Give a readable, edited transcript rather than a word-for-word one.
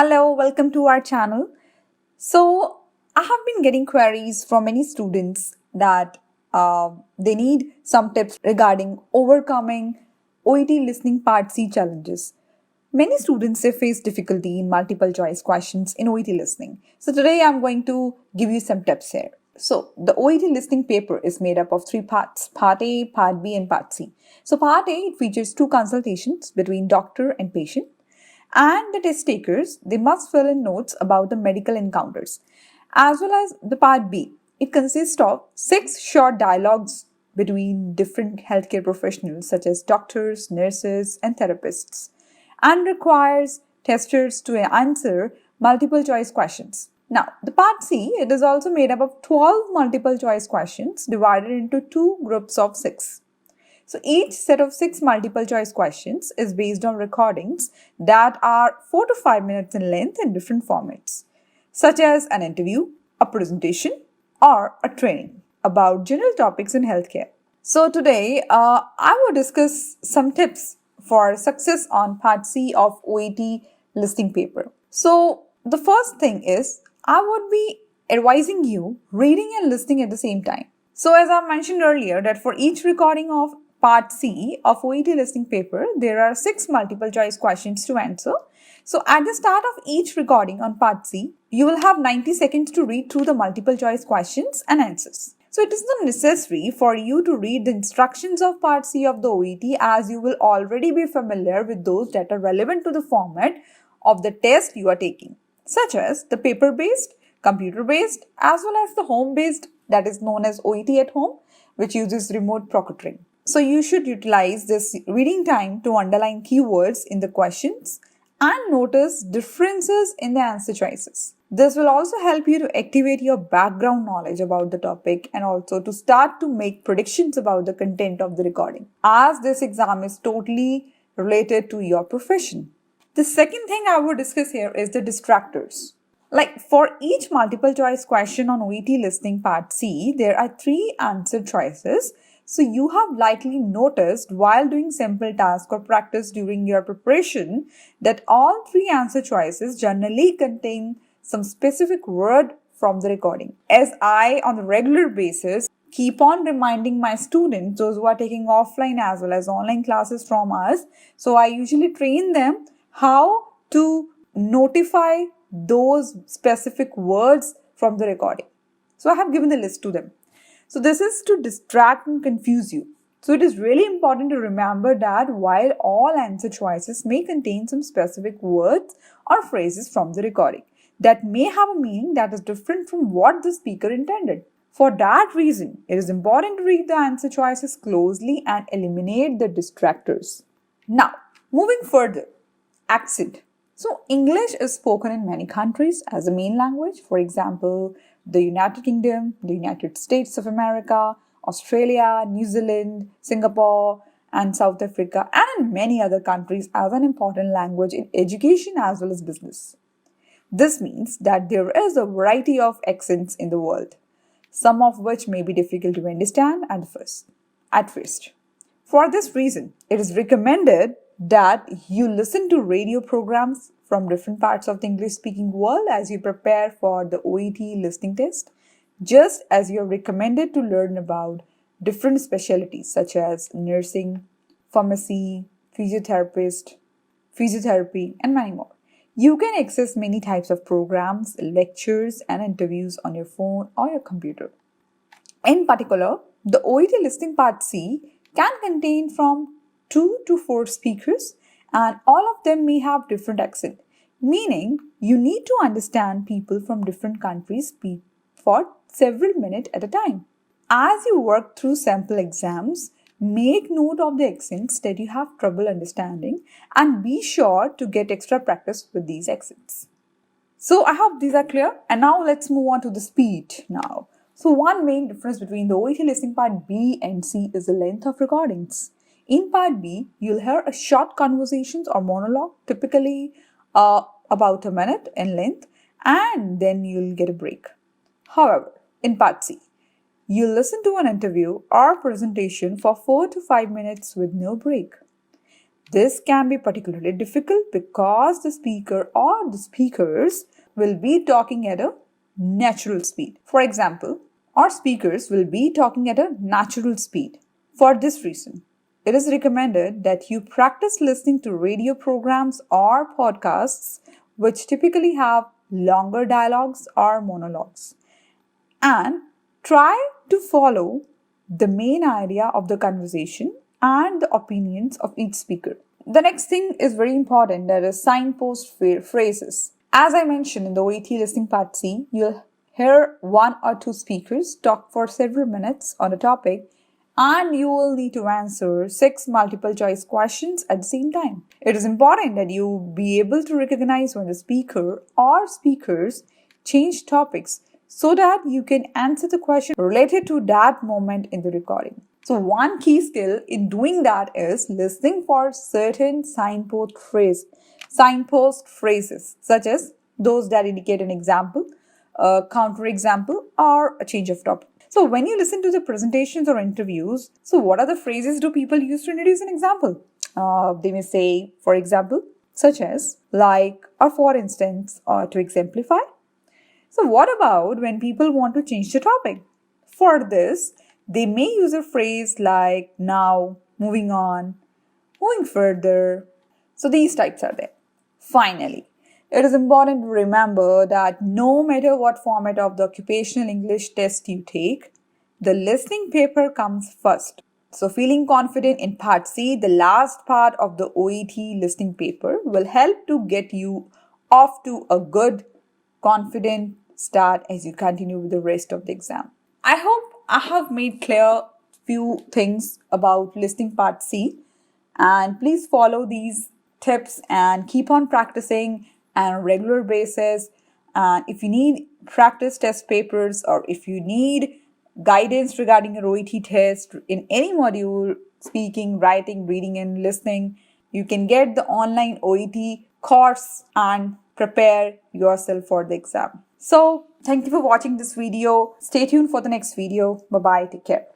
Hello, welcome to our channel. So, I have been getting queries from many students that they need some tips regarding overcoming OET listening Part C challenges. Many students they face difficulty in multiple choice questions in OET listening. So, today I'm going to give you some tips here. So, the OET listening paper is made up of three parts: Part A, Part B, and Part C. So, Part A it features two consultations between doctor and patient, and the test takers they must fill in notes about the medical encounters. As well as the part B, it consists of 6 short dialogues between different healthcare professionals such as doctors, nurses, and therapists, and requires testers to answer multiple choice questions. Now, the part C, it is also made up of 12 multiple choice questions divided into two groups of 6. So each set of 6 multiple choice questions is based on recordings that are 4 to 5 minutes in length in different formats, such as an interview, a presentation, or a training about general topics in healthcare. So today, I will discuss some tips for success on Part C of OET listening paper. So the first thing is, I would be advising you reading and listening at the same time. So as I mentioned earlier that for each recording of Part C of OET listening paper, there are 6 multiple choice questions to answer. So at the start of each recording on Part C, you will have 90 seconds to read through the multiple choice questions and answers. So it is not necessary for you to read the instructions of Part C of the OET, as you will already be familiar with those that are relevant to the format of the test you are taking, such as the paper-based, computer-based, as well as the home-based, that is known as OET at home, which uses remote proctoring. So you should utilize this reading time to underline keywords in the questions and notice differences in the answer choices. This will also help you to activate your background knowledge about the topic and also to start to make predictions about the content of the recording, as this exam is totally related to your profession. The second thing I will discuss here is the distractors. Like for each multiple choice question on OET listening part C, there are 3 answer choices. So you have likely noticed while doing simple task or practice during your preparation that all 3 answer choices generally contain some specific word from the recording. As I, on a regular basis, keep on reminding my students, those who are taking offline as well as online classes from us, so I usually train them how to notify those specific words from the recording. So I have given the list to them. So this is to distract and confuse you. So it is really important to remember that while all answer choices may contain some specific words or phrases from the recording that may have a meaning that is different from what the speaker intended. For that reason, it is important to read the answer choices closely and eliminate the distractors. Now, moving further, accent. So English is spoken in many countries as a main language. For example, the United Kingdom, the United States of America, Australia, New Zealand, Singapore, and South Africa, and in many other countries as an important language in education as well as business. This means that there is a variety of accents in the world, some of which may be difficult to understand at first. For this reason, it is recommended that you listen to radio programs from different parts of the English-speaking world as you prepare for the OET listening test, just as you are recommended to learn about different specialties such as nursing, pharmacy, physiotherapy, and many more. You can access many types of programs, lectures, and interviews on your phone or your computer. In particular, the OET listening part C can contain from 2 to 4 speakers, and all of them may have different accent, meaning you need to understand people from different countries speak for several minutes at a time. As you work through sample exams, make note of the accents that you have trouble understanding and be sure to get extra practice with these accents. So I hope these are clear, and now let's move on to the speed now. So one main difference between the OET listening part B and C is the length of recordings. In part B, you'll hear a short conversations or monologue, typically about a minute in length, and then you'll get a break. However, in part C, you'll listen to an interview or presentation for 4 to 5 minutes with no break. This can be particularly difficult because the speaker or the speakers will be talking at a natural speed. For example, our speakers will be talking at a natural speed. For this reason, it is recommended that you practice listening to radio programs or podcasts which typically have longer dialogues or monologues, and try to follow the main idea of the conversation and the opinions of each speaker. The next thing is very important, that is signpost phrases. As I mentioned in the OET Listening Part C, you'll hear one or two speakers talk for several minutes on a topic, and you will need to answer 6 multiple choice questions at the same time. It is important that you be able to recognize when the speaker or speakers change topics so that you can answer the question related to that moment in the recording. So one key skill in doing that is listening for certain signpost phrases, such as those that indicate an example, a counterexample, or a change of topic. So when you listen to the presentations or interviews, so what are the phrases do people use to introduce an example? They may say, for example, such as, like, or for instance, or to exemplify. So what about when people want to change the topic? For this, they may use a phrase like now, moving on, moving further. So these types are there. Finally, it is important to remember that no matter what format of the occupational English test you take, the listening paper comes first. So feeling confident in Part C, the last part of the OET listening paper, will help to get you off to a good, confident start as you continue with the rest of the exam. I hope I have made clear few things about listening Part C, and please follow these tips and keep on practicing on a regular basis. And if you need practice test papers, or if you need guidance regarding your OET test in any module, speaking, writing, reading, and listening, you can get the online OET course and prepare yourself for the exam. So thank you for watching this video. Stay tuned for the next video. Bye-bye. Take care.